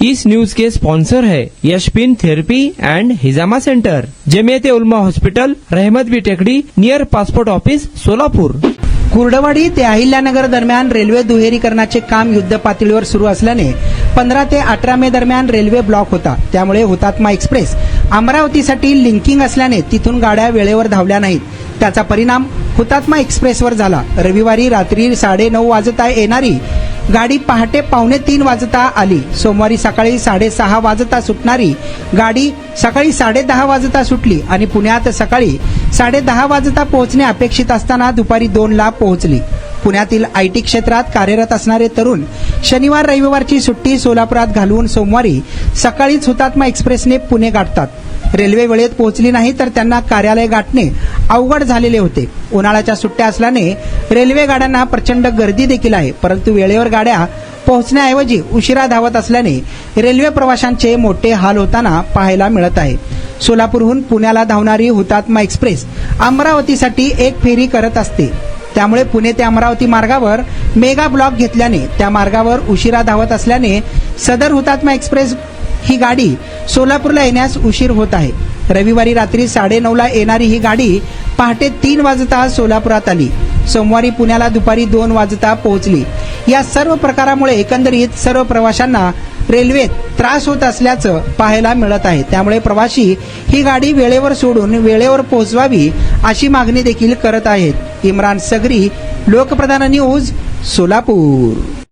इस news के sponsor है यशपिन therapy end हिजामा centre, Jamiat उलमा hospital, रहमत बी टेकडी, near passport office, Solapur. Kurduwadi ते अहिल्यानगर दरम्यान रेल्वे दुहेरीकरणाचे काम युद्ध पातळीवर सुरू असल्याने 15 ते 18 मे दरम्यान रेल्वे ब्लॉक होता। त्यामुळे हुतात्मा एक्सप्रेस अमरावतीसाठी लिंकिंग असल्याने तिथून गाड्या वेळेवर धावल्या नाहीत। त्याचा परिणाम हुतात्मा एक्सप्रेसवर झाला। रविवारी रात्री 9:30 वाजता येणारी गाडी पहाटे 2:45 वाजता आली। सोमवारी सकाळी 6:30 वाजता सुटणारी गाडी सकाळी 10:30 वाजता सुटली आणि पुण्यात सकाळी 10:30 वाजता पोहोचणे अपेक्षित असताना दुपारी 2 ला पोहोचली। पुण्यातील आयटी क्षेत्रात कार्यरत असणारे तरुण शनिवार रविवारची सुट्टी सोलापुरात घालवून सोमवारी सकाळीच हुतात्मा एक्सप्रेसने पुणे गाठतात। रेल्वे वेळेत पोहोचली नाही तर त्यांना कार्यालय गाठणे अवघड झालेले होते। उन्हाळ्याच्या सुट्ट्या असल्याने रेल्वे गाड्यांना प्रचंड गर्दी देखील आहे, परंतु वेळेवर गाड्या पोहोचण्याऐवजी उशिरा धावत असल्याने रेल्वे प्रवाशांचे मोठे हाल होताना पाहायला मिळत आहे। सोलापूरहून पुण्याला धावणारी हुतात्मा एक्सप्रेस अमरावतीसाठी एक फेरी करत असते। त्यामुळे पुणे ते अमरावती मार्गावर मेगा ब्लॉक घेतल्याने त्या मार्गावर उशिरा धावत असल्याने सदर हुतात्मा एक्सप्रेस ही गाडी सोलापूरला येण्यास उशीर होत आहे। रविवारी रात्री 9:30 ला येणारी ही गाडी पहाटे 3 वाजता सोलापुरात आली। सोमवारी पुण्याला दुपारी 2 वाजता पोहोचली। या सर्व प्रकारामुळे एकंदरीत सर्व प्रवाशांना रेल्वेत त्रास होत असल्याचं पाहायला मिळत आहे। त्यामुळे प्रवासी ही गाडी वेळेवर सोडून वेळेवर पोहोचवावी अशी मागणी देखील करत आहेत। इम्रान सगरी, लोकप्रधान न्यूज, सोलापूर।